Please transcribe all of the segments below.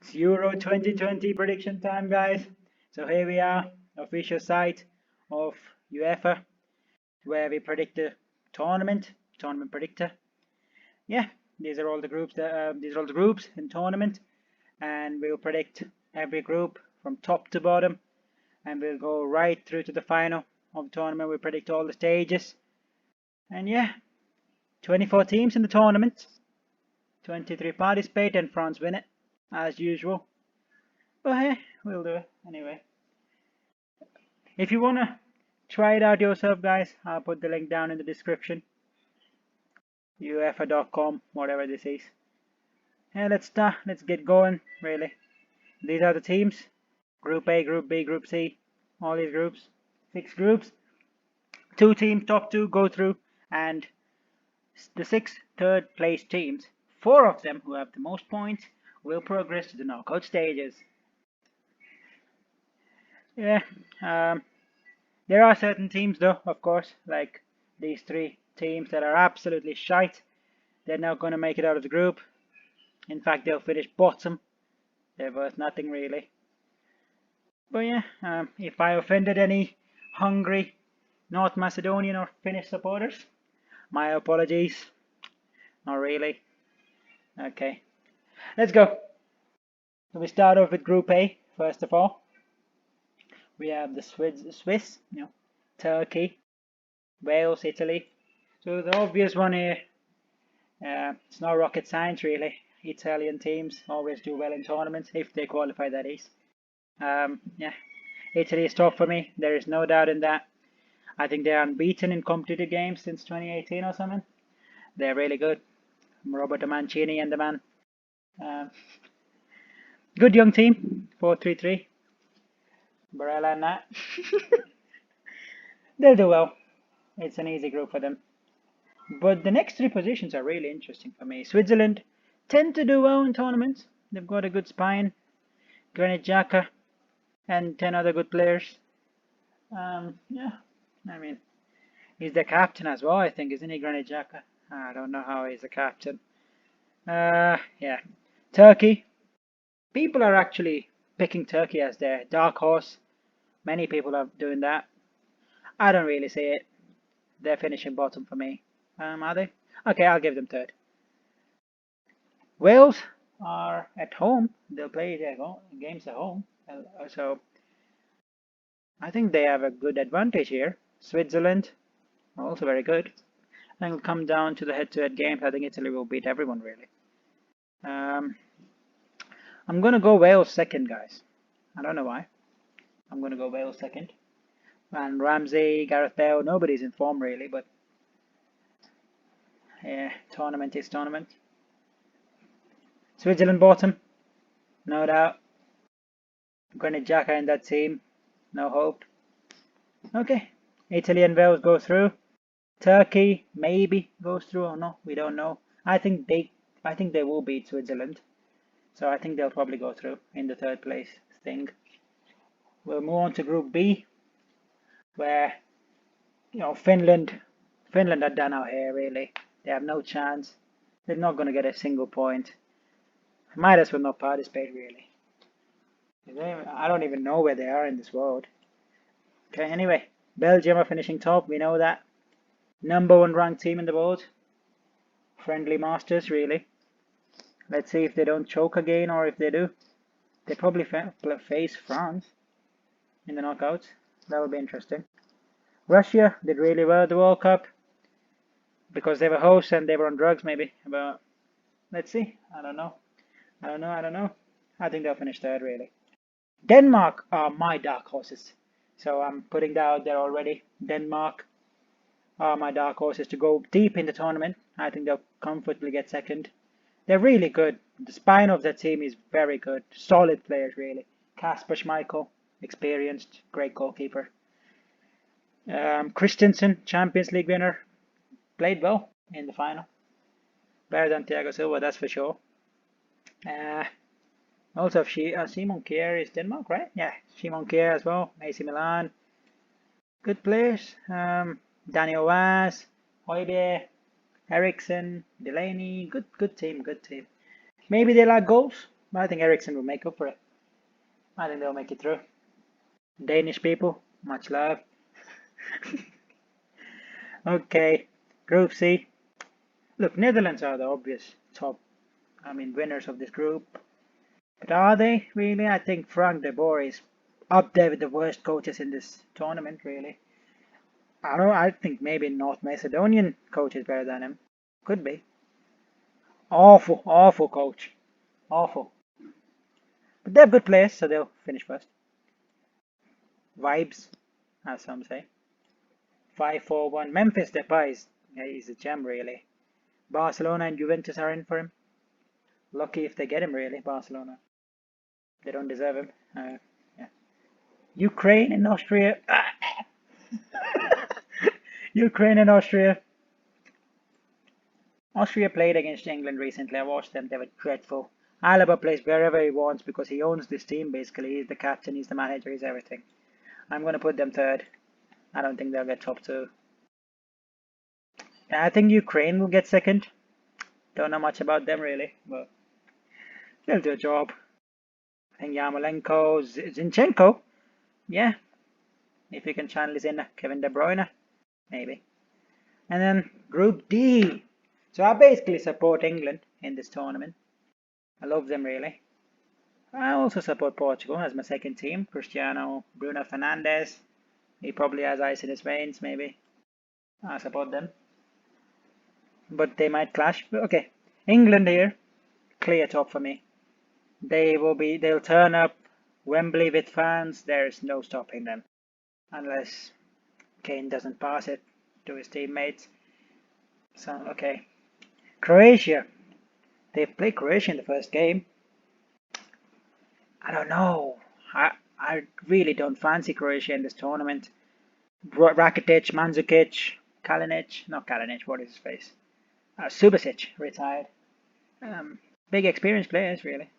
It's Euro 2020 prediction time, guys. So here we are, official site of UEFA, where we predict the tournament predictor. Yeah, these are all the groups in tournament, and we'll predict every group from top to bottom, and we'll go right through to the final of the tournament. We predict all the stages, and yeah, 24 teams in the tournament, 23 participate, and France win it as usual. But hey, we'll do it anyway. If you wanna try it out yourself, guys, I'll put the link down in the description. UEFA.com, whatever this is. Yeah, let's start. Let's get going. Really, these are the teams: Group A, Group B, Group C. All these groups, 6 groups. 2 teams, top 2, go through, and the 6 third-place teams, 4 of them who have the most points, will progress to the knockout stages. Yeah, there are certain teams, though, of course, like these 3 teams that are absolutely shite. They're not going to make it out of the group. In fact, they'll finish bottom. They're worth nothing, really. But yeah, if I offended any hungry North Macedonian or Finnish supporters, my apologies. Not really. Okay, let's go. So we start off with Group A, first of all. We have the Swiss, Turkey, Wales, Italy. So the obvious one here, it's not rocket science really. Italian teams always do well in tournaments, if they qualify, that is. Yeah, Italy is top for me. There is no doubt in that. I think they're unbeaten in competitive games since 2018 or something. They're really good. Roberto Mancini and the man. Good young team, 4-3-3. Barella and that. They'll do well. It's an easy group for them. But the next 3 positions are really interesting for me. Switzerland tend to do well in tournaments. They've got a good spine. Granit Xhaka and 10 other good players. Yeah, I mean, he's the captain as well, I think, isn't he, Granit Xhaka? I don't know how he's the captain. Yeah. Turkey. People are actually picking Turkey as their dark horse. Many people are doing that. I don't really see it. They're finishing bottom for me. Are they? Okay, I'll give them third. Wales are at home. They'll play their games at home. So I think they have a good advantage here. Switzerland, also very good. I think it'll come down to the head-to-head games. I think Italy will beat everyone, really. I'm going to go Wales second, guys. I don't know why. I'm going to go Wales second. And Ramsey, Gareth Bale, nobody's in form, really, but yeah, tournament is tournament. Switzerland bottom, no doubt. Granit Xhaka in that team, no hope. Okay, Italy and Wales go through. Turkey maybe goes through or no, we don't know. I think they will beat Switzerland, so I think they'll probably go through in the 3rd place thing. We'll move on to Group B, where Finland are done out here really. They have no chance. They're not going to get a single point. Might as well not participate really. I don't even know where they are in this world. Okay, anyway, Belgium are finishing top. We know that. #1 ranked team in the world. Friendly masters really. Let's see if they don't choke again, or if they do. They probably face France in the knockouts. That will be interesting. Russia did really well at the World Cup because they were hosts and they were on drugs maybe. But let's see. I don't know. I think they'll finish third really. Denmark are my dark horses. So I'm putting that out there already. Denmark are my dark horses to go deep in the tournament. I think they'll comfortably get second. They're really good. The spine of that team is very good. Solid players really. Kasper Schmeichel, experienced, great goalkeeper. Christensen, Champions League winner, played well in the final. Better than Thiago Silva, that's for sure. Also, Simon Kjær is Denmark, right? Yeah, Simon Kjær as well. AC Milan, good players. Daniel Vaz, Højbjerg, Eriksson, Delaney, good team. Maybe they lack goals. But I think Ericsson will make up for it. I think they'll make it through. Danish people, much love. Okay, Group C. Look, Netherlands are the obvious top, winners of this group. But are they really? I think Frank de Boer is up there with the worst coaches in this tournament, really. I don't know, I think maybe North Macedonian coach is better than him. Could be. Awful, awful coach. Awful. But they have good players, so they'll finish first. Vibes, as some say. 5-4-1. Memphis Depay is, yeah, he's a gem, really. Barcelona and Juventus are in for him. Lucky if they get him, really, Barcelona. They don't deserve him. Yeah. Ukraine and Austria. Ukraine and Austria. Austria played against England recently. I watched them. They were dreadful. Alaba plays wherever he wants because he owns this team, basically. He's the captain, he's the manager, he's everything. I'm going to put them third. I don't think they'll get top two. I think Ukraine will get second. Don't know much about them, really, but they'll do a job. I think Yarmolenko, Zinchenko, yeah. If he can channel his inner Kevin De Bruyne, maybe. And then Group D. So I basically support England in this tournament. I love them, really. I also support Portugal as my second team. Cristiano, Bruno Fernandes. He probably has ice in his veins, maybe. I support them. But they might clash. Okay, England here, clear top for me. They'll turn up Wembley with fans. There's no stopping them. Unless Kane doesn't pass it to his teammates. So, okay. Croatia. They played Croatia in the first game. I don't know. I really don't fancy Croatia in this tournament. Rakitic, Mandzukic, Kalinic. Not Kalinic, what is his face? Subasic, retired. Big experienced players, really.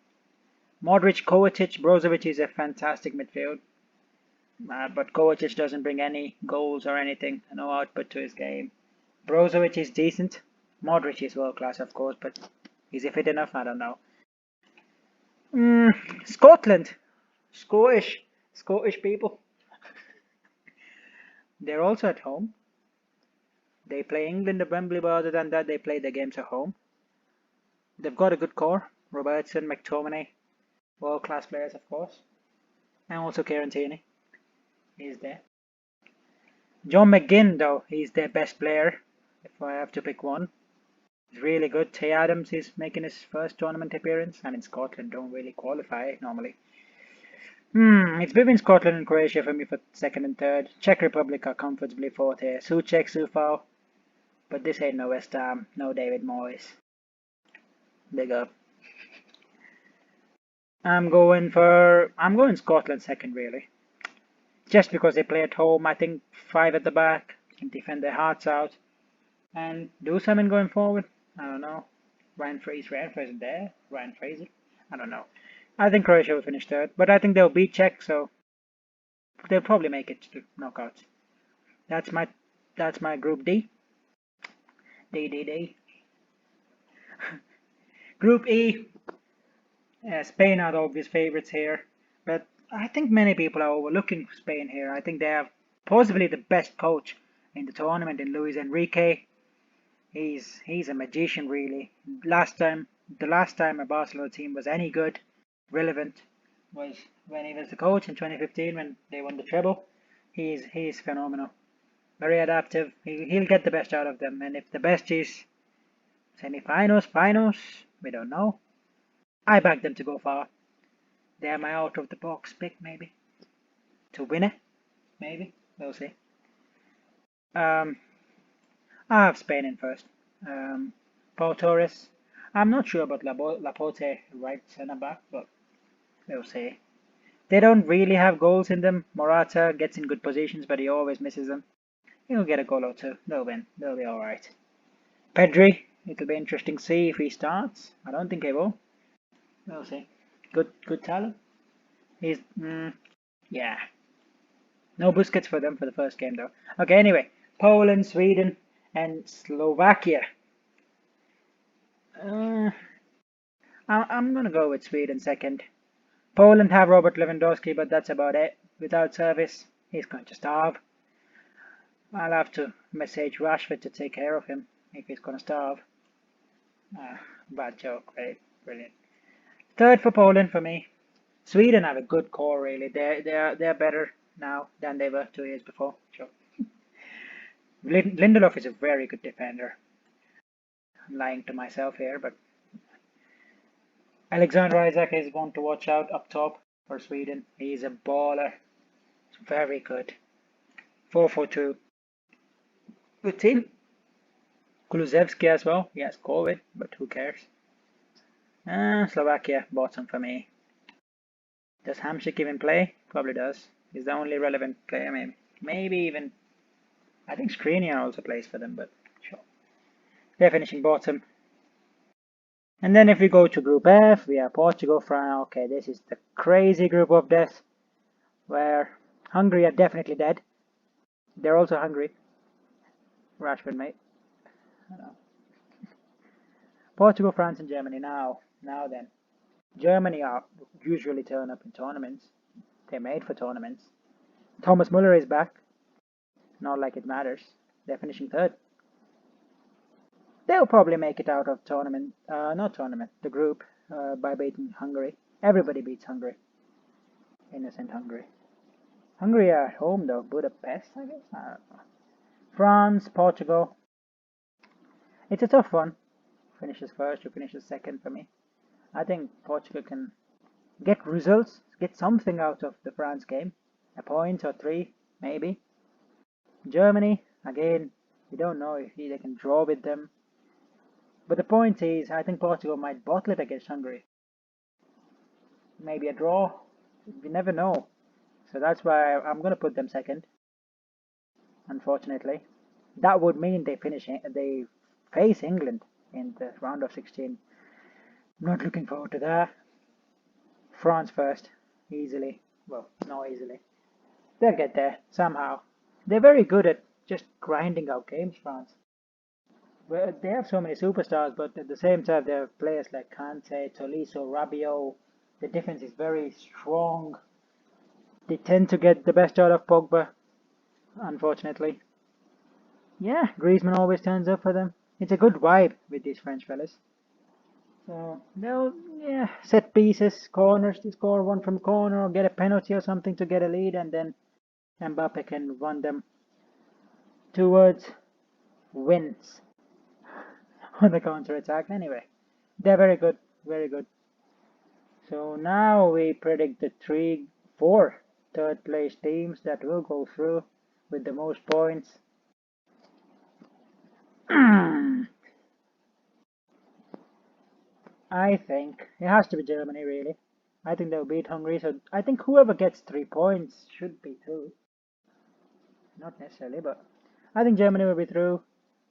Modric, Kovacic, Brozovic is a fantastic midfield. But Kovacic doesn't bring any goals or anything, no output to his game. Brozovic is decent. Modric is world class, of course, but is he fit enough? I don't know. Scotland. Scottish people. They're also at home. They play England at Wembley, but other than that, they play their games at home. They've got a good core. Robertson, McTominay, world class players, of course. And also Kieran Tierney. He's there. John McGinn, though, he's their best player, if I have to pick one. He's really good. Tay Adams is making his first tournament appearance. Scotland don't really qualify normally. It's between Scotland and Croatia for me for second and third. Czech Republic are comfortably fourth here. Souček, Sufal. But this ain't no West Ham, no David Moyes. Big up. I'm going Scotland second, really. Just because they play at home, I think 5 at the back, can defend their hearts out, and do something going forward. I don't know. Ryan Fraser isn't there. Ryan Fraser? I don't know. I think Croatia will finish third, but I think they'll beat Czech, so they'll probably make it to knockouts. That's my Group D. D. Group E. Spain are the obvious favourites here, but I think many people are overlooking Spain here. I think they have possibly the best coach in the tournament in Luis Enrique. He's a magician, really. The last time a Barcelona team was any good, relevant, was when he was the coach in 2015 when they won the treble. He's phenomenal, very adaptive. He'll get the best out of them, and if the best is semi-finals, finals, we don't know. I back them to go far. They're my out of the box pick, maybe to win it. Maybe we'll see. I have Spain in first. Pau Torres. I'm not sure about Laporte right centre back, but we'll see. They don't really have goals in them. Morata gets in good positions, but he always misses them. He'll get a goal or two. They'll win. They'll be alright. Pedri. It'll be interesting to see if he starts. I don't think he will. We'll see. Good talent. Yeah. No Busquets for them for the first game, though. Okay, anyway. Poland, Sweden, and Slovakia. I I'm gonna go with Sweden second. Poland have Robert Lewandowski, but that's about it. Without service, he's going to starve. I'll have to message Rashford to take care of him if he's gonna starve. Bad joke, right? Brilliant. Third for Poland for me. Sweden have a good core, really. They're better now than they were 2 years before. Sure. Lindelof is a very good defender. I'm lying to myself here, but Alexander Isak is one to watch out up top for Sweden. He's a baller. Very good. 4-4-2. Good team. Kulusevski as well. Yes, COVID, but who cares? Slovakia, bottom for me. Does Hamsik even play? Probably does. He's the only relevant player, maybe. Maybe even. I think Skriniar also plays for them, but sure. They're finishing bottom. And then if we go to Group F, we have Portugal, France. Okay, this is the crazy group of death, where Hungary are definitely dead. They're also hungry. Rashford, mate. Portugal, France, and Germany. Now then. Germany are usually turn up in tournaments. They're made for tournaments. Thomas Muller is back. Not like it matters. They're finishing third. They'll probably make it out of tournament, not tournament, the group, by beating Hungary. Everybody beats Hungary. Innocent Hungary. Hungary are at home though. Budapest, I guess? I don't know. France, Portugal. It's a tough one. Finishes first, who finishes second for me. I think Portugal can get results, get something out of the France game. A point or 3, maybe. Germany, again, we don't know if they can draw with them. But the point is, I think Portugal might bottle it against Hungary. Maybe a draw. We never know. So that's why I'm going to put them second. Unfortunately. That would mean they face England in the round of 16. I'm not looking forward to that. France first. Easily. Well, not easily. They'll get there, somehow. They're very good at just grinding out games, France. Well, they have so many superstars, but at the same time, they have players like Kante, Tolisso, Rabiot. The defense is very strong. They tend to get the best out of Pogba, unfortunately. Yeah, Griezmann always turns up for them. It's a good vibe with these French fellas. So they'll, set pieces, corners to score one from corner or get a penalty or something to get a lead, and then Mbappe can run them towards wins on the counter attack. Anyway, they're very good, very good. So now we predict the 4 third place teams that will go through with the most points. I think it has to be Germany, really. I think they'll beat Hungary, so I think whoever gets 3 points should be through. Not necessarily, but I think Germany will be through.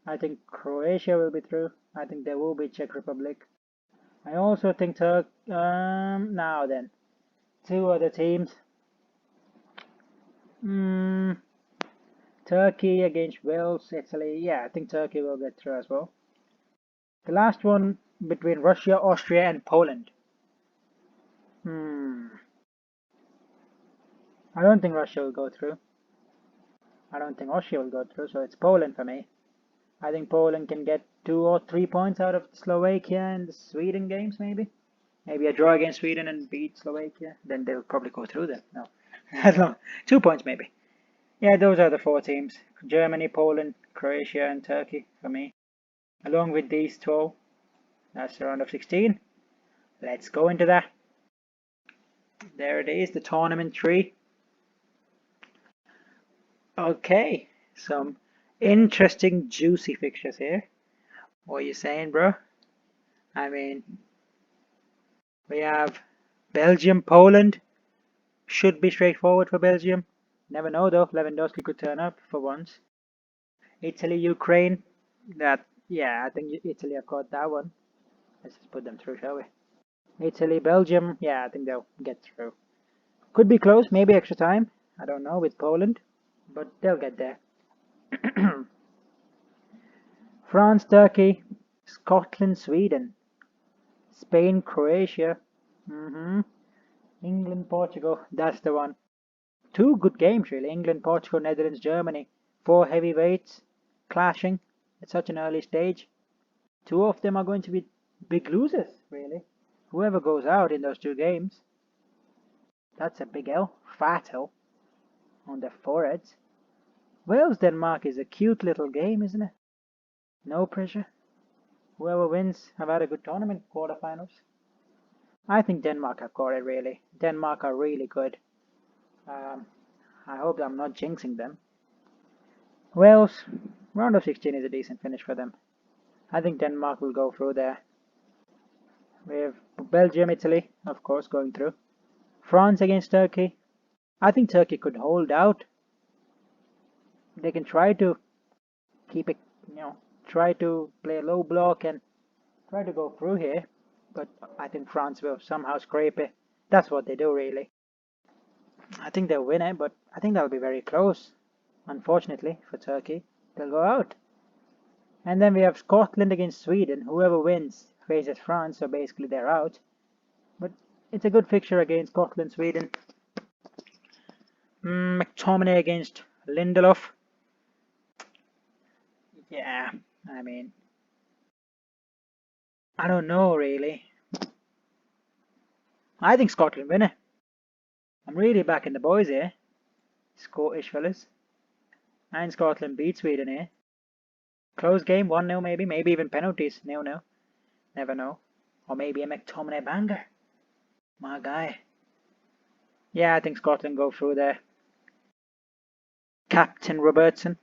I think Croatia will be through. I think there will be Czech Republic. I also think now then, 2 other teams. Turkey against Wales, Italy. Yeah, I think Turkey will get through as well. The last one between Russia, Austria, and Poland. I don't think Russia will go through. I don't think Austria will go through, so it's Poland for me. I think Poland can get 2 or 3 points out of Slovakia and the Sweden games, maybe. Maybe a draw against Sweden and beat Slovakia. Then they'll probably go through then. No, I don't know. 2 points maybe. Yeah, those are the 4 teams. Germany, Poland, Croatia, and Turkey for me. Along with these 12. That's the round of 16. Let's go into that. There it is, the tournament tree. Okay, some interesting juicy fixtures here. What are you saying, bro? I mean, we have Belgium, Poland. Should be straightforward for Belgium. Never know though, Lewandowski could turn up for once. Italy, Ukraine. I think Italy have got that one. Let's just put them through, shall we? Italy, Belgium. Yeah, I think they'll get through. Could be close, maybe extra time. I don't know with Poland, but they'll get there. France, Turkey, Scotland, Sweden. Spain, Croatia. England, Portugal. That's the one. Two good games, really. England, Portugal, Netherlands, Germany. Four heavyweights clashing at such an early stage. Two of them are going to be big losers, really. Whoever goes out in those two games. That's a big L. Fat L on their foreheads. Wales, Denmark is a cute little game, isn't it? No pressure. Whoever wins have had a good tournament, quarterfinals. I think Denmark have got it, really. Denmark are really good. Um, I hope I'm not jinxing them. Wales, round of 16 is a decent finish for them. I think Denmark will go through there. We have Belgium, Italy, of course, going through. France against Turkey. I think Turkey could hold out. They can try to keep it, try to play a low block and try to go through here. But I think France will somehow scrape it. That's what they do, really. I think they'll win it, but I think that'll be very close. Unfortunately for Turkey, they'll go out. And then we have Scotland against Sweden. Whoever wins faces France, so basically they're out. But it's a good fixture against Scotland, Sweden. McTominay against Lindelof. Yeah, I mean, I don't know really. I think Scotland win it. I'm really backing the boys here. Scottish fellas. And Scotland beat Sweden here. Close game, 1-0 maybe. Maybe even penalties, 0-0. Never know. Or maybe a McTominay banger. My guy. Yeah, I think Scotland go through there. Captain Robertson.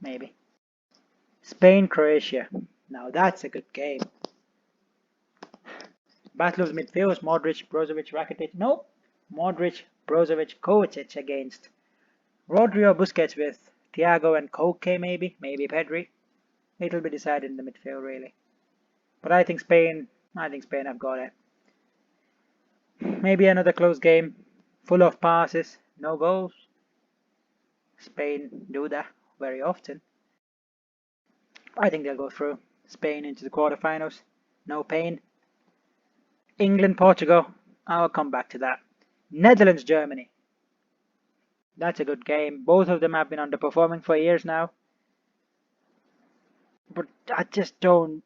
Maybe. Spain, Croatia. Now that's a good game. Battle of midfields, Modric, Brozovic, Rakitic. No, Modric, Brozovic, Kovacic against Rodri or Busquets with Thiago and Koke maybe Pedri. It'll be decided in the midfield really. But I think Spain have got it. Maybe another close game, full of passes, no goals. Spain do that very often. I think they'll go through. Spain into the quarterfinals. No pain. England, Portugal. I'll come back to that. Netherlands, Germany. That's a good game. Both of them have been underperforming for years now. But I just don't.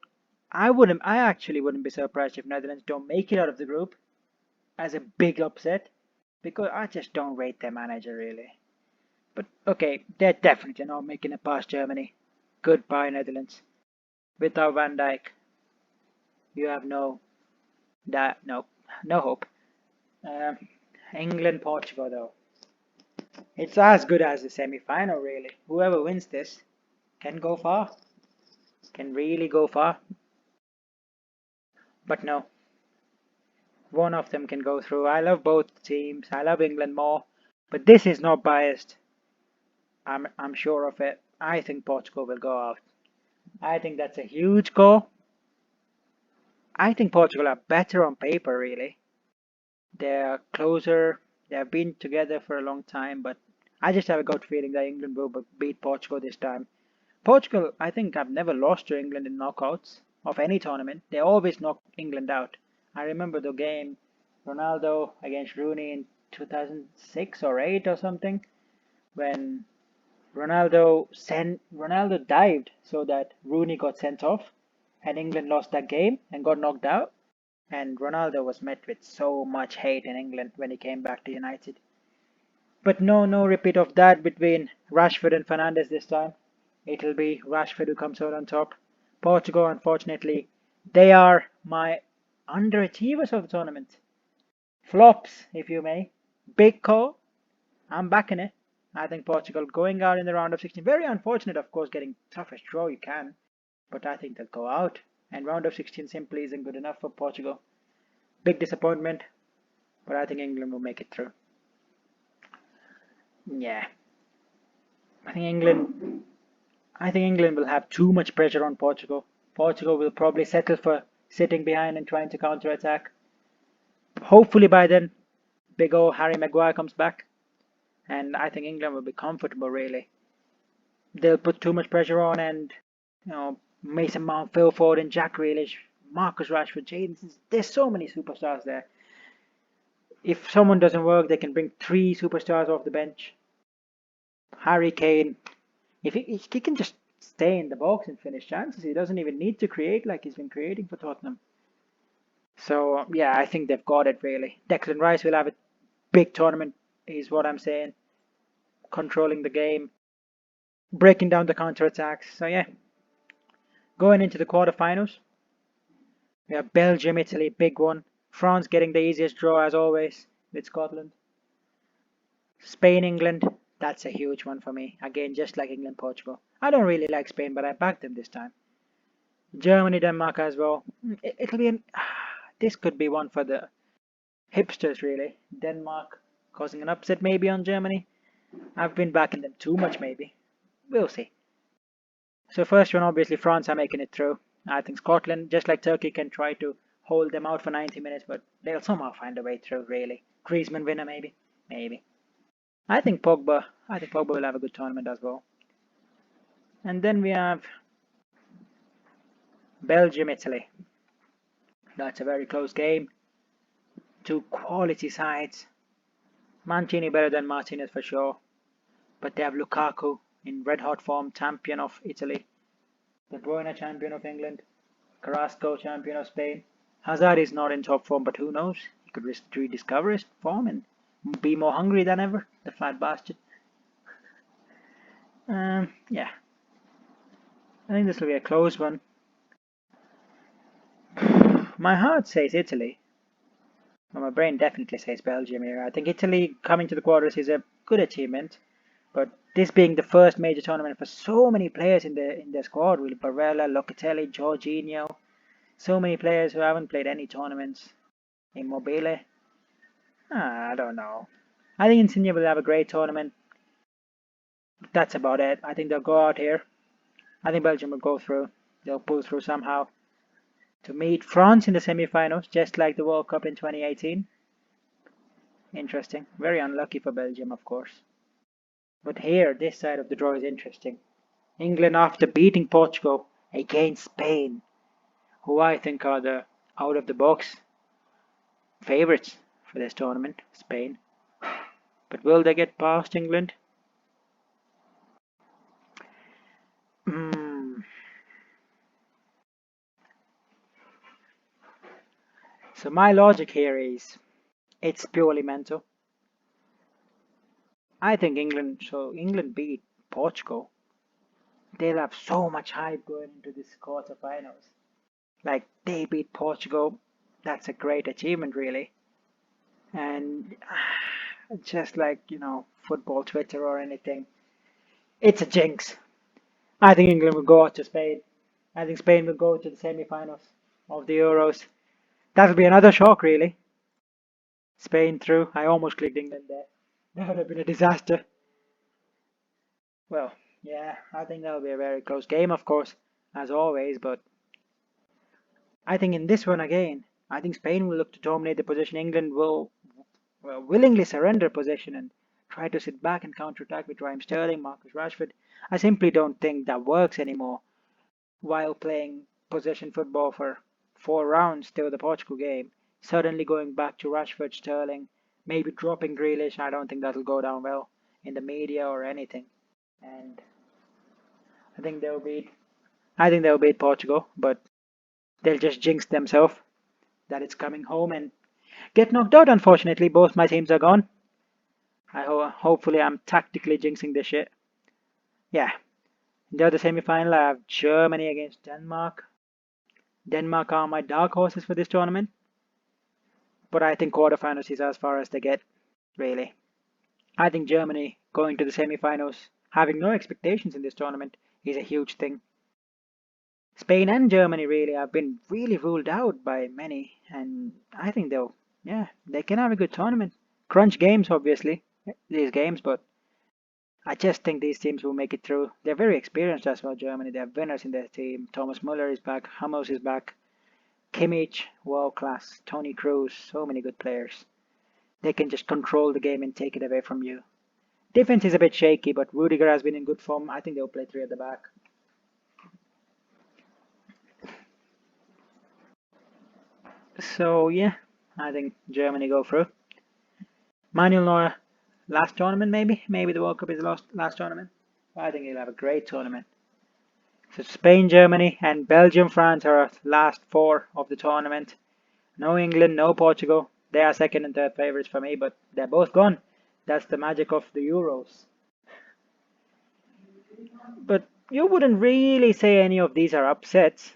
I actually wouldn't be surprised if Netherlands don't make it out of the group as a big upset. Because I just don't rate their manager really. But okay, they're definitely not making it past Germany. Goodbye, Netherlands. Without Van Dijk, you have no hope. England, Portugal though. It's as good as the semi-final really. Whoever wins this can go far. Can really go far. But no. One of them can go through. I love both teams. I love England more. But this is not biased. I'm sure of it. I think Portugal will go out. I think that's a huge goal. I think Portugal are better on paper really. They're closer. They have been together for a long time, but I just have a gut feeling that England will beat Portugal this time. Portugal, I think, have never lost to England in knockouts of any tournament. They always knock England out. I remember the game Ronaldo against Rooney in 2006 or 8 or something when Ronaldo dived so that Rooney got sent off and England lost that game and got knocked out. And Ronaldo was met with so much hate in England when he came back to United. But no repeat of that between Rashford and Fernandes this time. It'll be Rashford who comes out on top. Portugal, unfortunately, they are my underachievers of the tournament. Flops, if you may. Big call. I'm backing it. I think Portugal going out in the round of 16. Very unfortunate, of course, getting toughest draw you can. But I think they'll go out. And round of 16 simply isn't good enough for Portugal. Big disappointment. But I think England will make it through. Yeah. I think England will have too much pressure on Portugal. Portugal will probably settle for sitting behind and trying to counter-attack. Hopefully by then, big old Harry Maguire comes back. And I think England will be comfortable really. They'll put too much pressure on and, Mason Mount, Phil Foden, Jack Grealish Marcus Rashford, Jaden. There's so many superstars there. If someone doesn't work, they can bring 3 superstars off the bench. Harry Kane. If he can just stay in the box and finish chances, he doesn't even need to create like he's been creating for Tottenham. So yeah, I think they've got it really. Declan Rice will have a big tournament, is what I'm saying. Controlling the game, breaking down the counter attacks. So yeah, going into the quarterfinals, we have Belgium, Italy, big one. France getting the easiest draw as always with Scotland. Spain, England, that's a huge one for me. Again, just like England, Portugal. I don't really like Spain, but I backed them this time. Germany, Denmark as well. It'll be this could be one for the hipsters really. Denmark causing an upset maybe on Germany. I've been backing them too much maybe. We'll see. So first one, obviously France are making it through. I think Scotland, just like Turkey, can try to hold them out for 90 minutes, but they'll somehow find a way through really. Griezmann winner maybe. Maybe. I think Pogba will have a good tournament as well. And then we have Belgium, Italy. That's a very close game. 2 quality sides. Mancini better than Martinez for sure. But they have Lukaku in red hot form, champion of Italy. De Bruyne, champion of England. Carrasco, champion of Spain. Hazard is not in top form, but who knows? He could rediscover his form and be more hungry than ever. The fat bastard. Yeah. I think this will be a close one. My heart says Italy. Well, my brain definitely says Belgium here. I think Italy coming to the quarters is a good achievement. But this being the first major tournament for so many players in their squad, with Barella, Locatelli, Jorginho, so many players who haven't played any tournaments. Immobile. I don't know. I think Insigne will have a great tournament. That's about it. I think they'll go out here. I think Belgium will go through. They'll pull through somehow to meet France in the semi-finals, just like the World Cup in 2018. Interesting. Very unlucky for Belgium, of course. But here, this side of the draw is interesting. England, after beating Portugal, against Spain, who I think are the out-of-the-box favourites for this tournament, Spain. But will they get past England? So my logic here is, it's purely mental. I think England beat Portugal. They'll have so much hype going into this quarterfinals. Like, they beat Portugal. That's a great achievement, really. And just like, football Twitter or anything, it's a jinx. I think England will go out to Spain. I think Spain will go to the semi-finals of the Euros. That'll be another shock, really. Spain through. I almost clicked England there. That would have been a disaster. Well, yeah, I think that'll be a very close game, of course, as always, but I think in this one again, I think Spain will look to dominate the position. England will willingly surrender possession and try to sit back and counter-attack with Raheem Sterling, Marcus Rashford. I simply don't think that works anymore while playing possession football for 4 rounds till the Portugal game. Suddenly going back to Rashford, Sterling, maybe dropping Grealish. I don't think that'll go down well in the media or anything. And I think they'll beat Portugal, but they'll just jinx themselves that it's coming home and get knocked out. Unfortunately, both my teams are gone. Hopefully I'm tactically jinxing this shit. Yeah. In the other semi-final, I have Germany against Denmark. Denmark are my dark horses for this tournament, but I think quarterfinals is as far as they get, really. I think Germany going to the semi-finals, having no expectations in this tournament, is a huge thing. Spain and Germany really have been really ruled out by many, and I think they can have a good tournament. Crunch games, obviously, these games, but I just think these teams will make it through. They're very experienced as well, Germany. They have winners in their team. Thomas Müller is back, Hummels is back, Kimmich, world class, Toni Kroos, so many good players. They can just control the game and take it away from you. Defense is a bit shaky, but Rudiger has been in good form. I think they'll play 3 at the back. So yeah, I think Germany go through. Manuel Neuer, last tournament maybe? Maybe the World Cup is the last tournament. I think he'll have a great tournament. So Spain, Germany, and Belgium, France are our last four of the tournament. No England, no Portugal. They are second and third favourites for me, but they're both gone. That's the magic of the Euros. But you wouldn't really say any of these are upsets.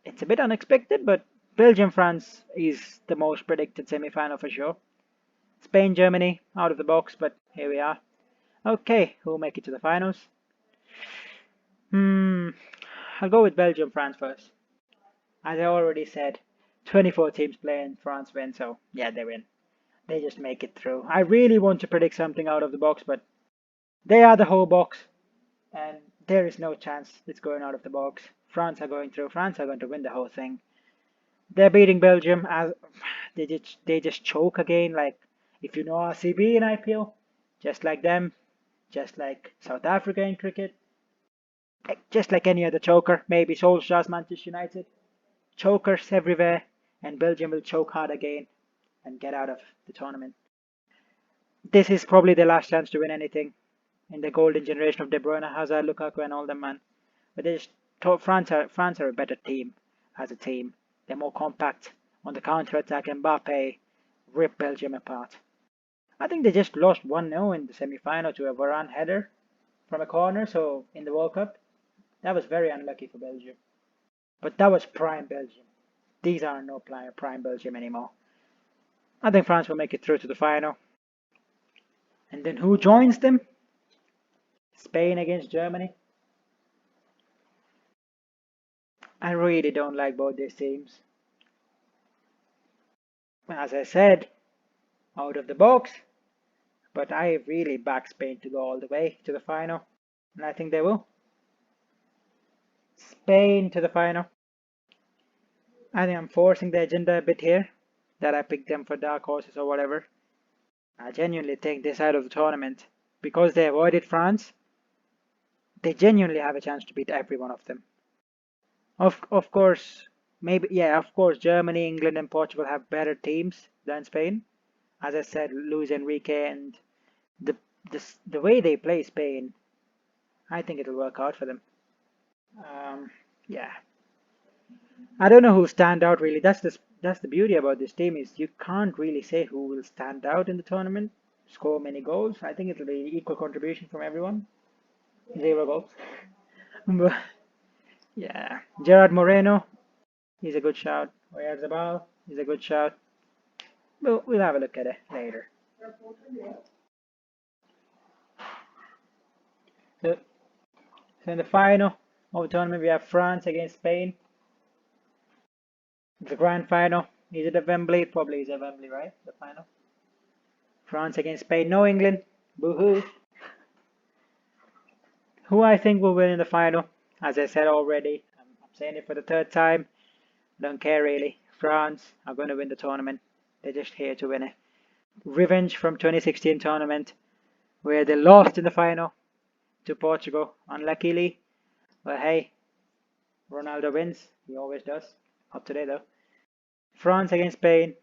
It's a bit unexpected, but Belgium, France is the most predicted semi-final for sure. Spain, Germany, out of the box, but here we are. Okay, who'll make it to the finals? Hmm, I'll go with Belgium, France first. As I already said, 24 teams play and France win, so yeah, they win. They just make it through. I really want to predict something out of the box, but they are the whole box, and there is no chance it's going out of the box. France are going through. France are going to win the whole thing. They're beating Belgium as they just choke again. Like if you know RCB in IPL, just like them, just like South Africa in cricket, just like any other choker. Maybe Solskjaer's Manchester United. Chokers everywhere, and Belgium will choke hard again and get out of the tournament. This is probably the last chance to win anything in the golden generation of De Bruyne, Hazard, Lukaku, and all them, man. But they just France are a better team as a team. They're more compact on the counter attack. Mbappe rip Belgium apart. I think they just lost 1-0 in the semi-final to a Varane header from a corner. So in the World Cup, that was very unlucky for Belgium. But that was prime Belgium. These are no prime Belgium anymore. I think France will make it through to the final. And then who joins them? Spain against Germany. I really don't like both these teams. As I said, out of the box, but I really back Spain to go all the way to the final, and I think they will. Spain to the final. I think I'm forcing the agenda a bit here, that I picked them for dark horses or whatever. I genuinely think this side of the tournament, because they avoided France, they genuinely have a chance to beat every one of them. Of course, maybe yeah, of course, Germany, England, and Portugal have better teams than Spain. As I said, Luis Enrique and the the way they play Spain, I think it'll work out for them. Yeah, I don't know who stand out really. That's the beauty about this team is you can't really say who will stand out in the tournament, score many goals. I think it'll be equal contribution from everyone. Zero goals. But yeah, Gerard Moreno, he's a good shout. Oyarzabal, he's a good shout. We'll have a look at it later. So, so in the final of the tournament, we have France against Spain. The grand final. Is it at Wembley? Probably is at Wembley, right? The final. France against Spain. No England. Boo-hoo. Who I think will win in the final? As I said already, I'm saying it for the third time. Don't care really. France are going to win the tournament. They're just here to win it. Revenge from 2016 tournament where they lost in the final to Portugal. Unluckily. But hey, Ronaldo wins. He always does. Not today though. France against Spain.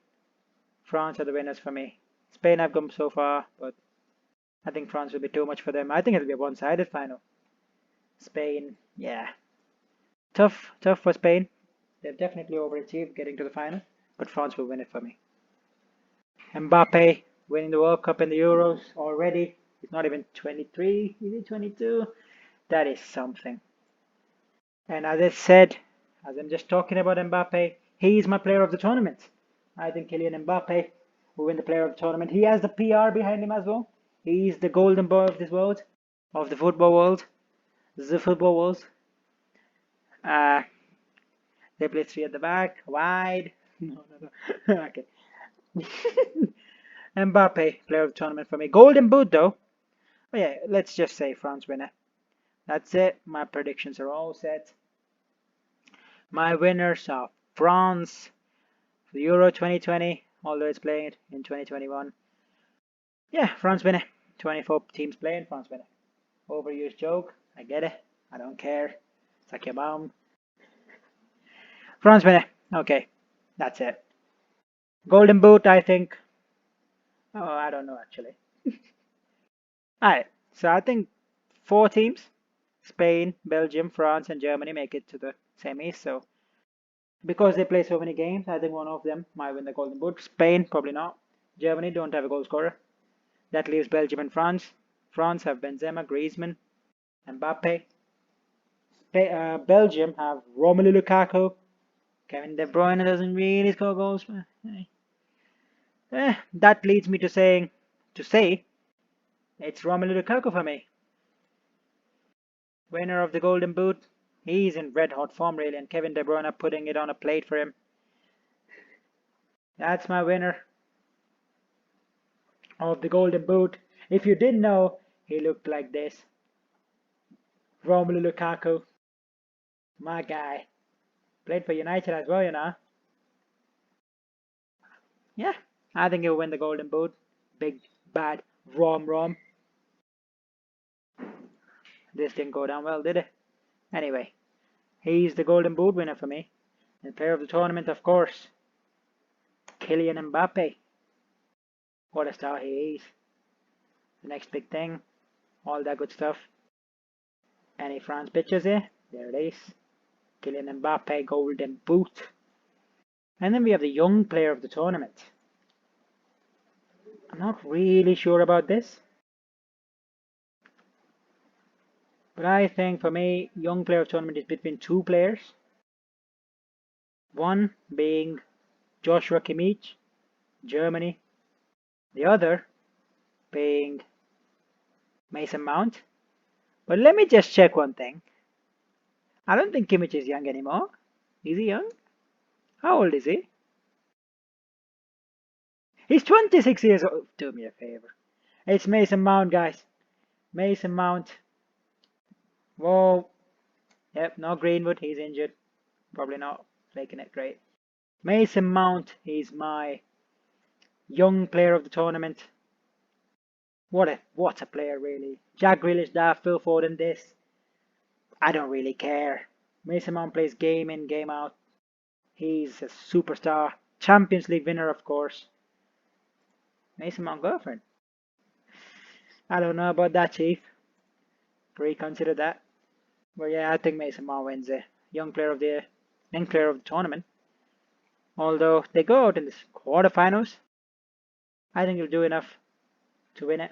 France are the winners for me. Spain have come so far, but I think France will be too much for them. I think it'll be a one-sided final. Spain, yeah. Tough for Spain. They've definitely overachieved getting to the final, but France will win it for me. Mbappe winning the World Cup and the Euros already. He's not even 23, is he 22? That is something. And as I said, as I'm just talking about Mbappe, he is my player of the tournament. I think Kylian Mbappe will win the player of the tournament. He has the PR behind him as well. He's the golden boy of this world, of the football world, the football world. Uh, they play three at the back, wide. No. Okay. Mbappe, player of the tournament for me. Golden boot though. But yeah, let's just say France winner. That's it. My predictions are all set. My winners are France, the Euro 2020, although it's playing it in 2021. Yeah, France winner. 24 teams playing, France winner. Overused joke. I get it. I don't care. Suck your mom. France winner. Okay. That's it. Golden Boot, I think. Oh, I don't know actually. Alright, so I think four teams, Spain, Belgium, France, and Germany, make it to the semis. So because they play so many games, I think one of them might win the Golden Boot. Spain, probably not. Germany don't have a goal scorer. That leaves Belgium and France. France have Benzema, Griezmann, Mbappe. Belgium have Romelu Lukaku. Kevin De Bruyne doesn't really score goals. That leads me to say it's Romelu Lukaku for me. Winner of the Golden Boot. He's in red hot form really, and Kevin De Bruyne putting it on a plate for him. That's my winner of the Golden Boot. If you didn't know, he looked like this. Romelu Lukaku, my guy. Played for United as well, you know. Yeah, I think he'll win the Golden Boot. Big, bad, Rom. This didn't go down well, did it? Anyway, he's the Golden Boot winner for me. And player of the tournament, of course, Kylian Mbappe. What a star he is. The next big thing, all that good stuff. Any France pictures here? There it is. Kylian Mbappe Golden Boot. And then we have the young player of the tournament. I'm not really sure about this. But I think for me, young player of the tournament is between two players. One being Joshua Kimmich, Germany. The other being Mason Mount. But let me just check one thing. I don't think Kimmich is young anymore. Is he young? How old is he? He's 26 years old. Do me a favor. It's Mason Mount, guys. Mason Mount. Whoa. Yep, no Greenwood. He's injured. Probably not making it great. Mason Mount is my young player of the tournament. What a player, really. Jack Grealish, that, Phil Foden, this. I don't really care. Mason Mount plays game in, game out. He's a superstar. Champions League winner, of course. Mason Mount girlfriend. I don't know about that, Chief. Reconsider that. But yeah, I think Mason Mount wins the young player of the tournament. Although they go out in the quarterfinals, I think he'll do enough to win it.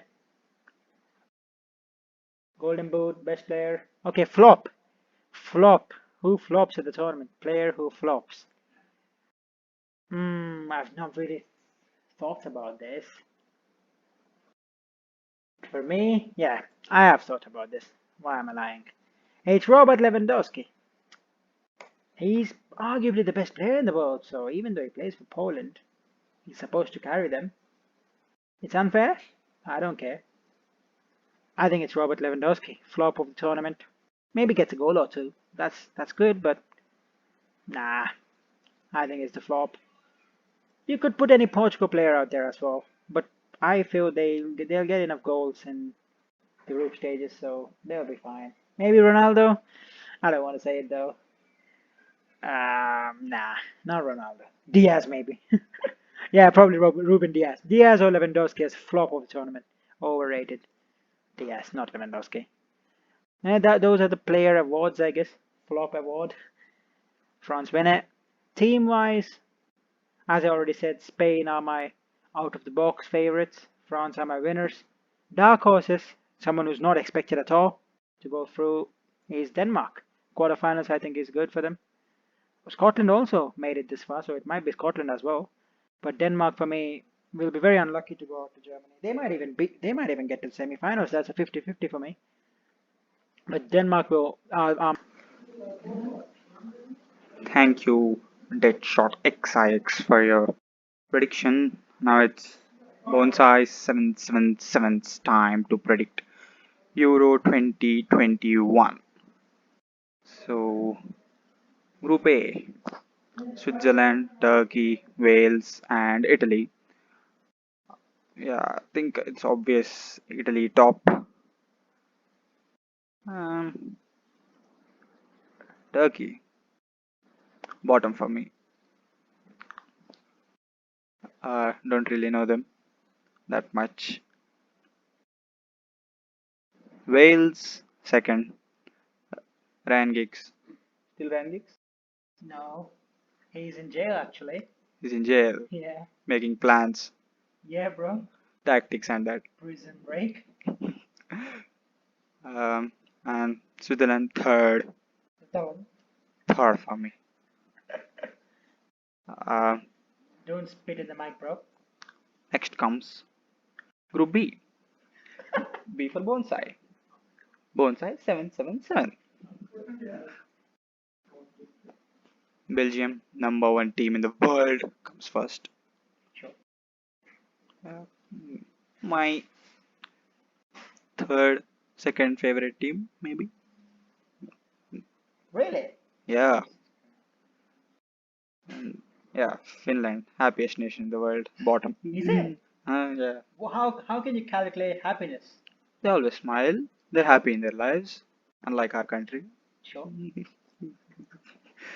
Golden Boot, best player. Okay, flop. Flop. Who flops at the tournament? Player who flops. I've not really thought about this. For me, yeah, I have thought about this. Why am I lying? It's Robert Lewandowski. He's arguably the best player in the world, so even though he plays for Poland, he's supposed to carry them. It's unfair? I don't care. I think it's Robert Lewandowski, flop of the tournament. Maybe gets a goal or two. That's good, but nah, I think it's the flop. You could put any Portugal player out there as well, but I feel they'll get enough goals in the group stages, so they'll be fine. Maybe Ronaldo? I don't want to say it though. Nah, not Ronaldo. Diaz maybe. Yeah, probably Ruben Diaz. Diaz or Lewandowski as flop of the tournament. Overrated. Diaz, not Lewandowski. And those are the player awards, I guess. Flop award. France win it. Team-wise, as I already said, Spain are my out-of-the-box favorites. France are my winners. Dark horses, someone who's not expected at all to go through, is Denmark. Quarterfinals, I think, is good for them. Scotland also made it this far, so it might be Scotland as well. But Denmark, for me, will be very unlucky to go out to Germany. They might even get to the semi-finals. That's a 50-50 for me. But Denmark will. Thank you, DeadShot XIX, for your prediction. Now it's Bonsai 777's time to predict Euro 2021. So, Group A, Switzerland, Turkey, Wales, and Italy. Yeah, I think it's obvious Italy top. Um, Turkey bottom for me. Don't really know them that much. Wales second. Ryan Giggs. Still Ryan Giggs? No, he's in jail actually. He's in jail, Yeah, making plans, yeah, bro. tactics, and that. Prison break. Um, and Switzerland third. Don't Third for me. Uh, don't spit in the mic, bro. Next comes Group B. B for Bonsai. Bonsai 777. Belgium, number one team in the world, comes first. Sure. Uh, my third, second favorite team, maybe. Really? Yeah, yeah. Finland, happiest nation in the world, bottom. Is it? Yeah. Well, how can you calculate happiness? They always smile. They're happy in their lives, unlike our country. Sure.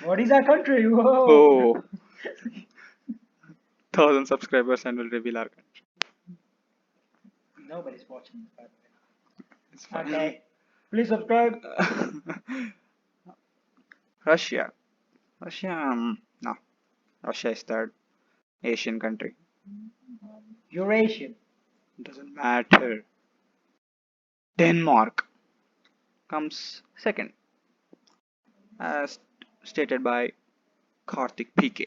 What is our country? Whoa. Oh, 1,000 subscribers and will reveal our country. Nobody's watching this, by It's the way. fine. Okay. Please subscribe. Russia. Russia. No. Russia is third Asian country. Eurasian. Doesn't matter. Denmark comes second, as stated by Karthik PK.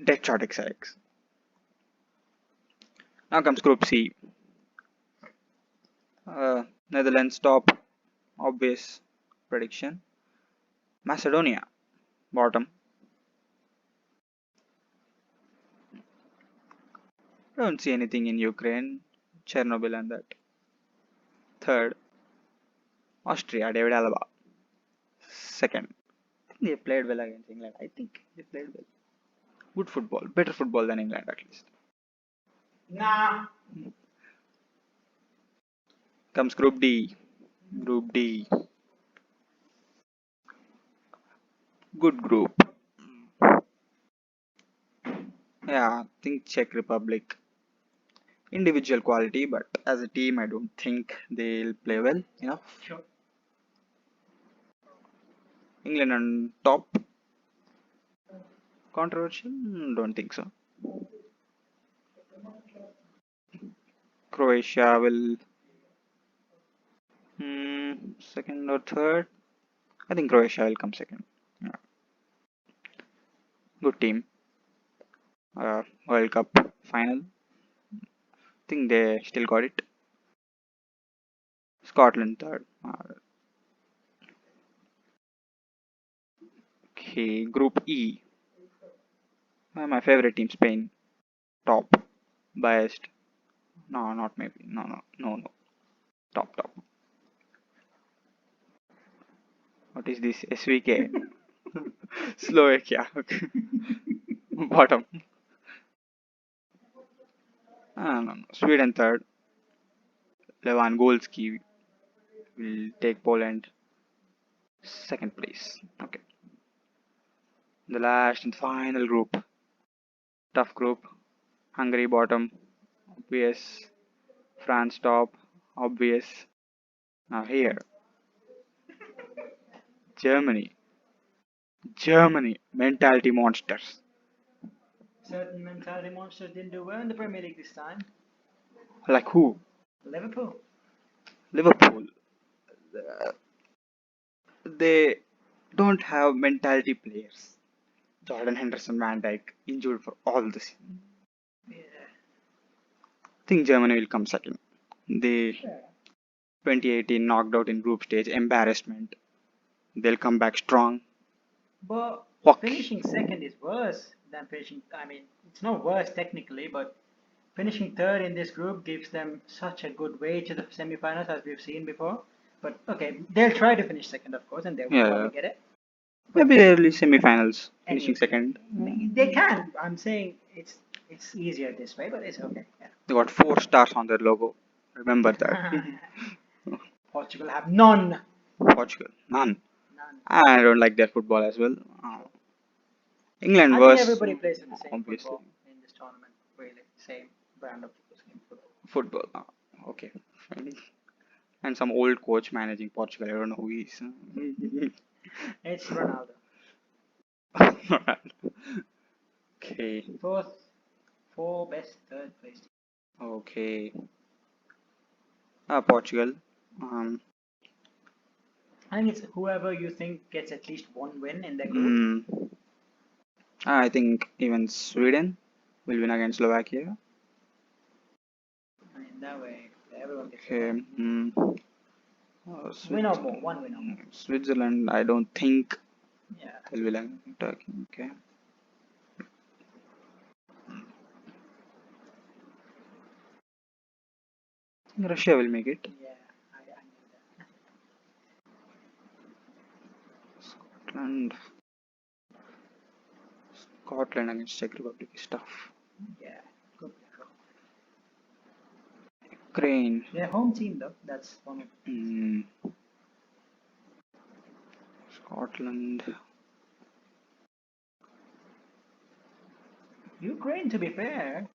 DeadShot XX. Now comes Group C. Netherlands top, obvious prediction. Macedonia, bottom. Don't see anything in Ukraine, Chernobyl, and that. Third, Austria, David Alaba. Second, they played well against England. I think they played well. Good football, better football than England at least. Nah. Comes Group D. Group D. Good group. Yeah, I think Czech Republic. Individual quality, but as a team, I don't think they'll play well enough. Sure. England on top. Controversial? Don't think so. Croatia will second or third. I think Croatia will come second. Yeah. Good team. World Cup final. Think they still got it. Scotland third. Okay, Group E. My favorite team, Spain. Top. Biased. No, not maybe. No. Top. What is this? SVK. Slovakia. Okay. Bottom. No. Sweden third. Lewandowski will take Poland second place. Okay. The last and final group. Tough group. Hungary bottom. Obvious. France top. Obvious. Now here. Germany. Germany. Mentality monsters. Certain mentality monsters didn't do well in the Premier League this time. Like who? Liverpool. Liverpool. They don't have mentality players. Jordan Henderson, Van Dijk injured for all this. Yeah. Think Germany will come second. They Sure. 2018 knocked out in group stage, embarrassment. They'll come back strong. But Fuck. finishing second is worse than finishing. I mean, it's not worse technically, but finishing third in this group gives them such a good way to the semifinals as we've seen before. But okay, they'll try to finish second, of course, and they will Yeah, probably get it. maybe early semi-finals, finishing Anyway, second. they can. I'm saying it's easier this way, but it's okay. They got 4 stars on their logo. Remember that. Yeah. Portugal have none. Portugal, none. None. I don't like their football as well. England I think was everybody plays in the same obviously football in this tournament. Really, same brand of same football. football. Okay, fine. And some old coach managing Portugal. I don't know who he is. It's Ronaldo. Okay, Four best third place. okay. Portugal. Um, I think it's whoever you think gets at least one win in their group. mm, I think even Sweden will win against Slovakia. I mean, that way everyone gets a Okay. win. Win or more, one win or more. Switzerland, I don't think Yeah. they'll win against Turkey. Okay. Russia will make it. Yeah, I knew that. Scotland. Scotland against Czech Republic is tough. Yeah, good. Ukraine. Their home team though, that's one of Mm, Scotland. Ukraine. To be fair,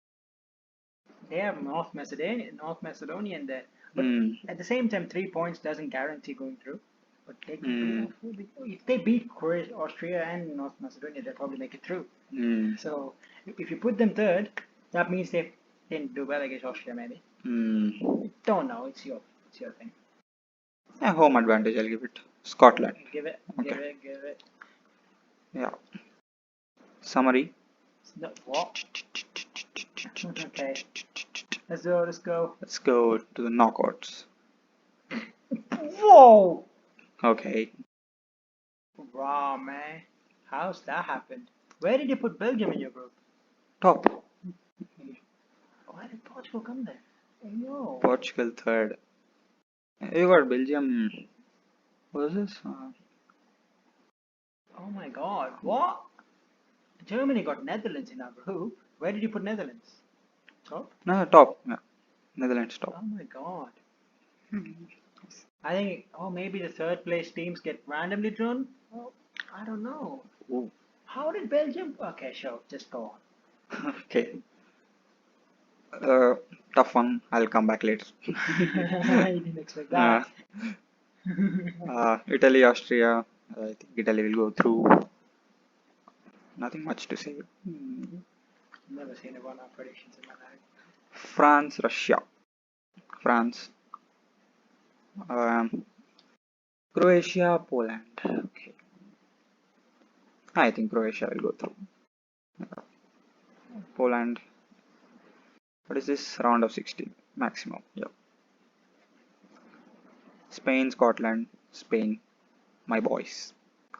they have North Macedonian there, but Mm, at the same time, 3 points doesn't guarantee going through. But they could mm, if they beat Croatia, Austria, and North Macedonia, they'll probably make it through. mm, So if you put them third, that means they didn't do well against Austria, maybe. mm. Don't know. It's your thing. Yeah, home advantage, I'll give it. Scotland. Give it, Okay. give it. Yeah. Summary. No, what? Okay. Let's go. Let's go to the knockouts. Whoa! Okay. Wow, man. How's that happened? Where did you put Belgium in your group? Top. Why did Portugal come there? No. Portugal third. You got Belgium. What was this? Oh my God. What? Germany got Netherlands in our group. Where did you put Netherlands? Top? No, top. Yeah. Netherlands top. Oh my God. I think, maybe the third place teams get randomly drawn? Oh, I don't know. Ooh. How did Belgium? Okay, sure. Just go Okay. Uh, Tough one. I'll come back later. on. You didn't expect Uh, that. Italy, Austria. I think Italy will go through. Nothing much to say. Never seen a one-off predictions in my life. France, Russia. France. Um, Croatia, Poland. Okay. I think Croatia will go through. Poland. What is this? Round of 16 maximum. Yep. Spain, Scotland, Spain. My boys.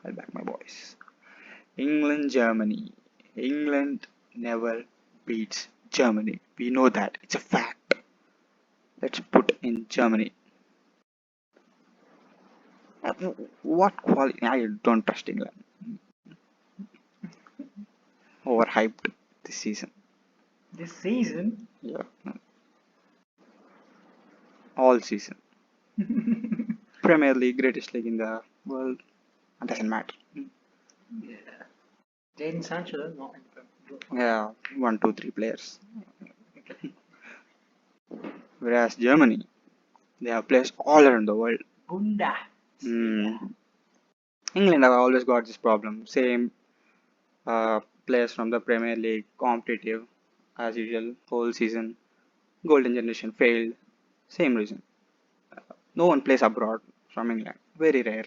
I'll back my boys. England, Germany. England never beats Germany. We know that. It's a fact. Let's put in Germany. What quality? I don't trust England. Overhyped this season. This season? Yeah. All season. Premier League, greatest league in the world. It doesn't matter. Yeah. Jadon Sancho, not in the Yeah, 1, 2, 3 players. Whereas Germany, they have players all around the world. Bunda. England have always got this problem. Same players from the Premier League, competitive as usual, whole season. Golden generation failed. Same reason. No one plays abroad from England. Very rare.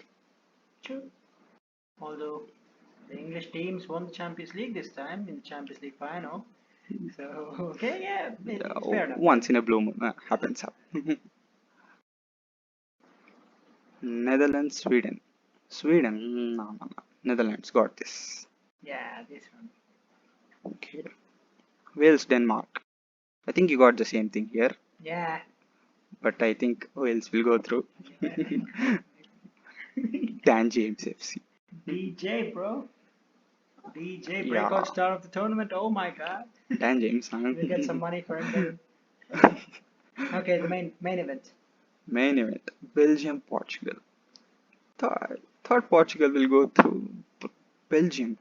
True. Although the English teams won the Champions League this time in the Champions League final. So, okay, yeah, it's fair enough. Once in a blue moon happens up. Netherlands, Sweden. Sweden, no. Netherlands got this. Yeah, this one. Okay. Wales, Denmark. I think you got the same thing here, Yeah. but I think Wales will go through. Dan James FC. DJ, bro. DJ, Yeah. breakout star of the tournament. Oh my God. Dan James, huh? We'll get some money for him then. Okay, the main event. Main event. Belgium, Portugal. Thought Portugal will go through Belgium.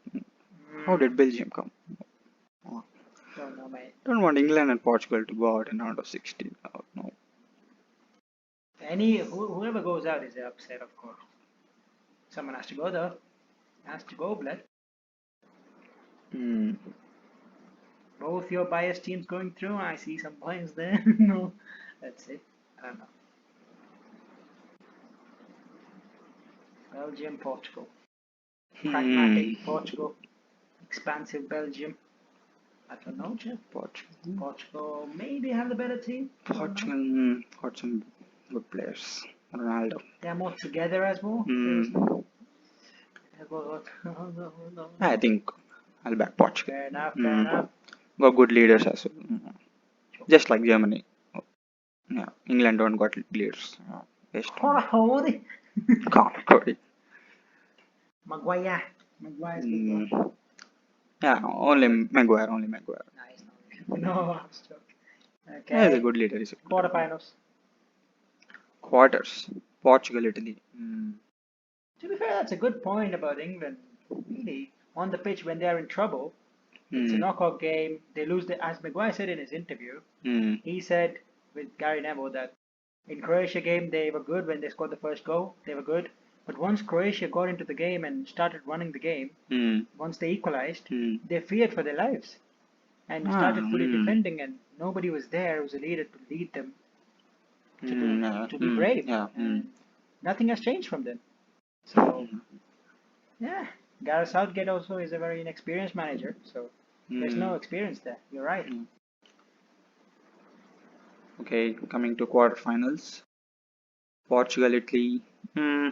How did Belgium come? Oh, Don't know, mate. don't want England and Portugal to go out in round of 16. Oh, no. Whoever goes out is upset, of course. Someone has to go though. Has to go, blood. Hmm. Both your biased teams going through. I see some points there. No, that's it. I don't know. Belgium, Portugal. Pragmatic Portugal. Expansive Belgium. I don't know, Jeff. Portugal. Portugal maybe have the better team. Portugal got some good players. Ronaldo. They're more together as well. I think I'll back Portugal. Fair enough, fair enough. Got good leaders as well. Just like Germany. Yeah, England don't got leaders. Best. Holy. Cody. Maguire. Maguire's good one. Yeah, only Maguire. Nice. No, I'm stuck. Okay. Yeah, he's a good leader. Quarterfinals. Quarters. Portugal, Italy. To be fair, that's a good point about England. Really, on the pitch when they're in trouble, it's a knockout game. They lose. As Maguire said in his interview, he said with Gary Neville that in Croatia game they were good when they scored the first goal. They were good, but once Croatia got into the game and started running the game, once they equalized, they feared for their lives and started fully defending, and nobody was there. It was a leader to lead them to be brave. And nothing has changed from then. So, yeah, Gareth Southgate also is a very inexperienced manager, so there's no experience there. You're right. Okay, coming to quarterfinals. Portugal, Italy. I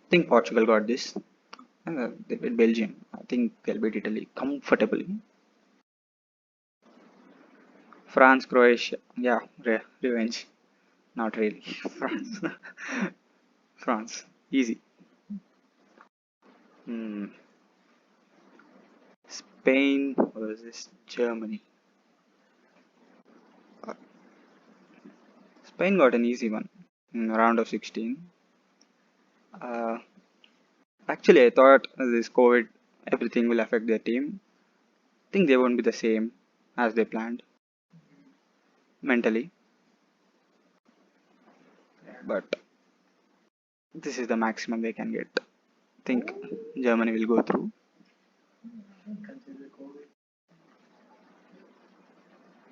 think Portugal got this. They beat Belgium. I think they'll beat Italy comfortably. France, Croatia. Yeah, revenge. Not really. France. France. Easy. Spain versus Germany. Spain got an easy one in the round of 16. Actually, I thought this COVID, everything will affect their team. I think they won't be the same as they planned mentally. But this is the maximum they can get. I think Germany will go through.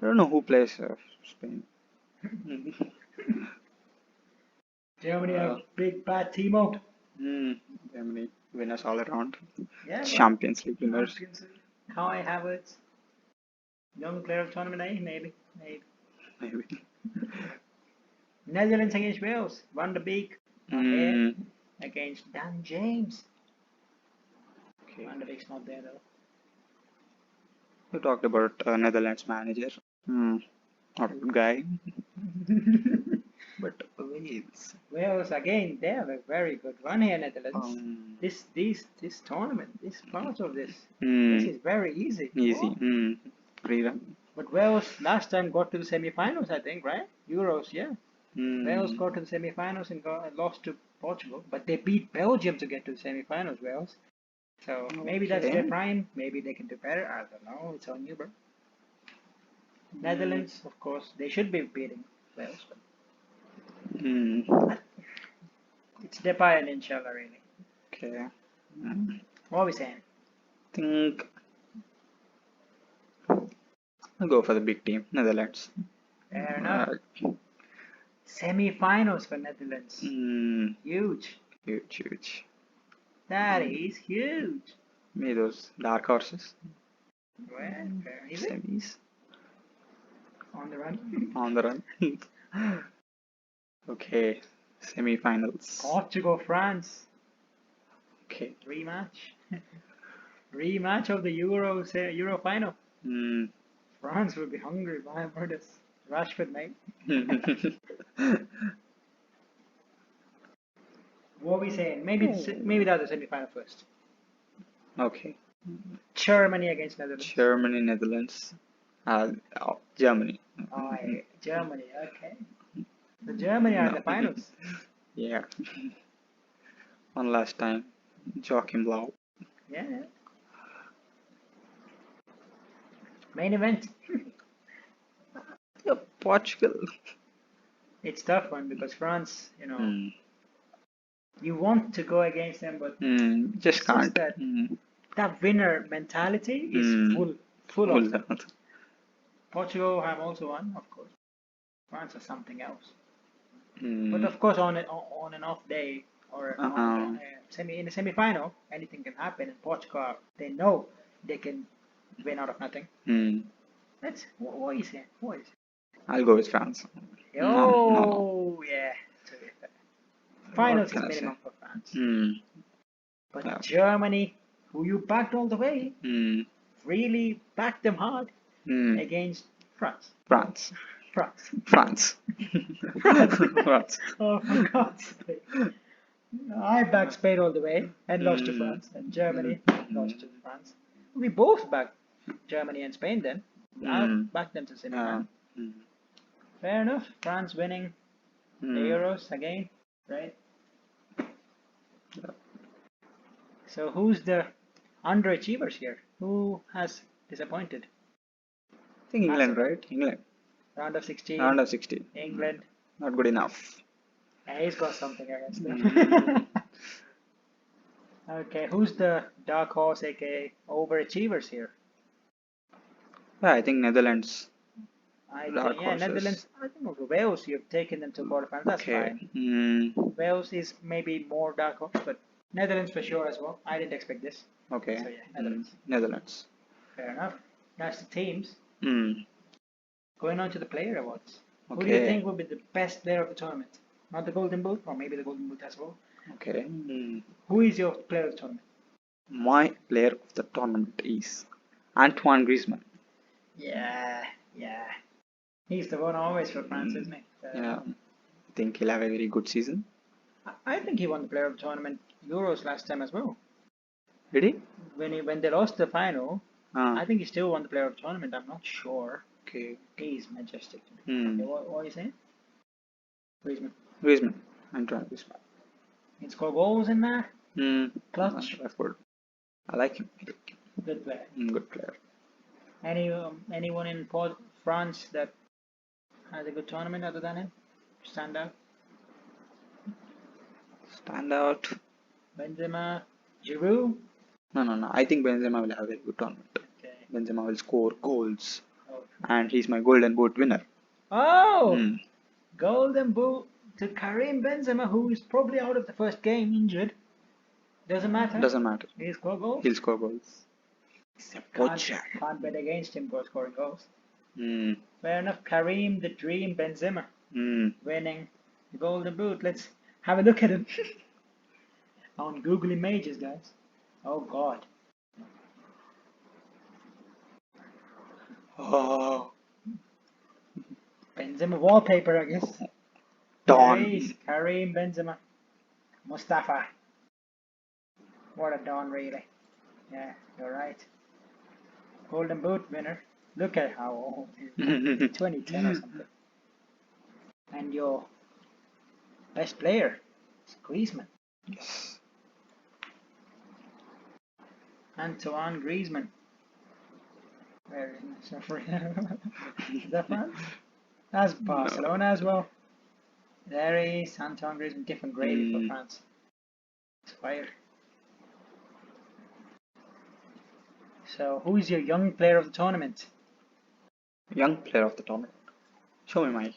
I don't know who plays Spain. Germany a big bad team out. Germany winners all around. Yeah, Champions League winners. Kai Havertz. Young player of tournament, maybe. Maybe. Netherlands against Wales. Van de Beek. Against Dan James. Okay. Van de Beek's not there though. We talked about Netherlands manager. Not a good guy. But Wales. Wales again, they have a very good run here, Netherlands. This tournament, this part of this is very easy. Easy. Pre-run. But Wales last time got to the semi-finals, I think, right? Euros, yeah. Wales got to the semi-finals and lost to Portugal, but they beat Belgium to get to the semi-finals. Wales. So maybe that's their prime. Maybe they can do better. I don't know. It's on you, bro. Netherlands, of course, they should be beating Wales. But it's Depay and Inshallah, really. Okay. What are we saying? Think I'll go for the big team, Netherlands. Fair enough. Semi-finals for Netherlands. Huge. Huge. That is huge. Maybe those dark horses. Where is it? Semis. On the run. On the run. Okay. Semi-finals. Portugal, France. Okay. Rematch. Rematch of the Euro final. France will be hungry by this. Rashford, mate. What are we saying? Maybe that's the semi-final first. Okay. Germany against Netherlands. Germany, Netherlands. Germany. Oh, Germany. Okay. So Germany are in the finals. Yeah. One last time. Joachim Low. Yeah. Main event. Yeah, Portugal. It's tough one because France, Hmm. you want to go against them, but Just it's just can't. that that winner mentality is full of them. Portugal have also won, of course. France is something else. But of course, on an off day or on Uh-huh. in a semi-final, anything can happen. In Portugal, they know they can win out of nothing. What is it? What is it? I'll go with France. No. Oh, yeah. To be fair. What Finals can is I say? minimum for France. Yeah. But Germany, who you backed all the way, really backed them hard against France. France. France. France. France. France. Oh, for God's sake. I backed Spain all the way and lost to France, and Germany lost to France. We both backed Germany and Spain then. I backed them to Yeah. semi-final. Fair enough. France winning the Euros again, right? So who's the underachievers here? Who has disappointed? I think England, Massive. right? England. Round of 16. Round of 16. England. Not good enough. Yeah, he's got something against them. Okay, who's the dark horse, aka overachievers here? Yeah, I think Netherlands. I Dark think, yeah, horses. Netherlands. I think of Wales, you've taken them to quarterfinals. That's Okay. fine. Wales is maybe more dark horse, but Netherlands for sure as well. I didn't expect this. Okay. So yeah, Netherlands. Netherlands. Fair enough. That's the teams. Mm. Going on to the player awards. Who do you Okay. think will be the best player of the tournament? Not the Golden Boot, or maybe the Golden Boot as well. Okay. Who is your player of the tournament? My player of the tournament is Antoine Griezmann. Yeah. He's the one always for France, isn't he? Yeah. I think he'll have a very good season. I think he won the player of the tournament Euros last time as well. Did he? When they lost the final, Ah. I think he still won the player of the tournament. I'm not sure. Okay. He's majestic. Okay, what are you saying? Griezmann. Antoine Griezmann. He scored goals in there. Clutch. That's good. I like him. Good player. Good player. Anyone in France that has a good tournament other than him? Stand out? Stand out. Benzema, Giroud? No. I think Benzema will have a good tournament. Okay. Benzema will score goals. Oh. And he's my Golden Boot winner. Oh! Golden Boot to Karim Benzema, who is probably out of the first game injured. Doesn't matter. Doesn't matter. He'll score goals. He'll score goals. Can't bet against him for scoring goals. Fair enough. Karim the Dream Benzema winning the Golden Boot. Let's have a look at him on Google Images, guys. Oh God. Oh. Benzema wallpaper, I guess. Don. There he is, Karim Benzema. Mustafa. What a Don, really. Yeah, you're right. Golden Boot winner. Look at how old he is. 2010 or something. And your best player is Griezmann. Yes. Antoine Griezmann. Where is that France? That's Barcelona as well. There he is, Antoine Griezmann. Different gravy for France. It's fire. So, who is your young player of the tournament? Young player of the tournament. Show me my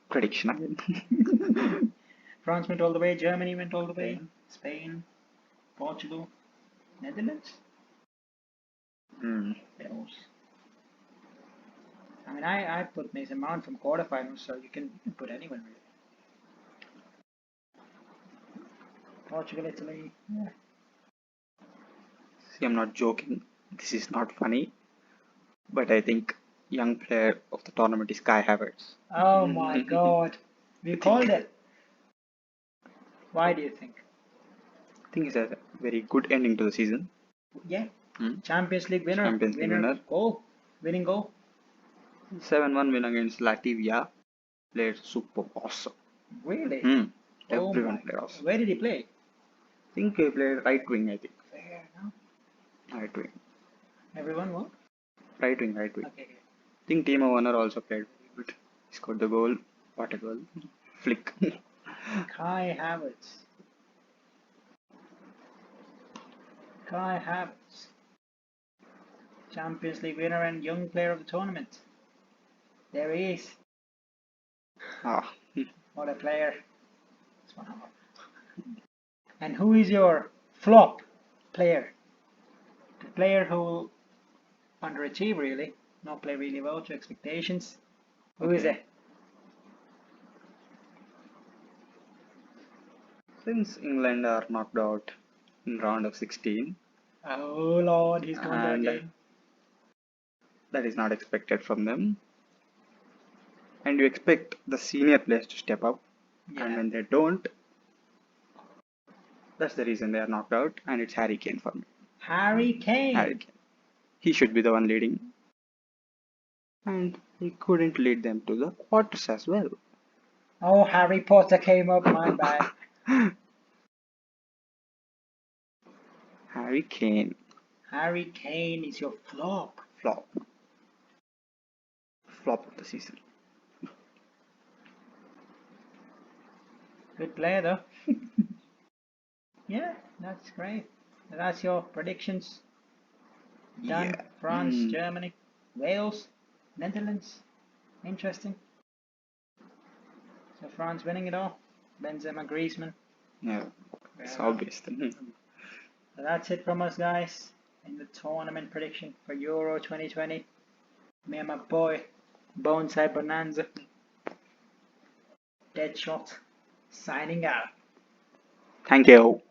prediction again. France went all the way, Germany went all the way, Spain, Portugal, Netherlands? Wales. I mean, I put Mason Mount from quarterfinals, so you can put anyone really. Portugal, Italy, yeah. See, I'm not joking. This is not funny. But I think young player of the tournament is Kai Havertz. Oh my God. We called it. Why do you think? I think it's a very good ending to the season. Yeah. Champions League winner. Champions League winner. Goal. Winning goal. 7-1 win against Latvia. Played super awesome. Really? Everyone played awesome. Where did he play? think he played right wing, I think. Fair enough. Right wing. Everyone what? Right wing, right wing. Okay. I think Timo Werner also played very good. He scored the goal. What a goal. Flick. Kai Havertz. Kai Havertz. Champions League winner and young player of the tournament. There he is. Ah. What a player. And who is your flop player? The player who will underachieve really, not play really well to expectations. Who is Okay. it? Since England are knocked out in round of 16, Oh Lord, he's gone there and again. that is not expected from them, and you expect the senior players to step up, and Yeah. when they don't, that's the reason they are knocked out, and it's Harry Kane for me. Harry Harry Kane. Kane. He should be the one leading, and he couldn't lead them to the quarters as well. Oh, Harry Potter came up, my bad. Harry Kane. Harry Kane is your flop. Flop. Flop of the season. Good player though. Yeah, that's great. That's your predictions. Done. Yeah. France, Germany, Wales, Netherlands. Interesting. So France winning it all. Benzema, Griezmann. Yeah. It's Fair enough. obvious. So that's it from us, guys, in the tournament prediction for Euro 2020. Me and my boy, Bonsai Bonanza, DeadShot, signing out. Thank you.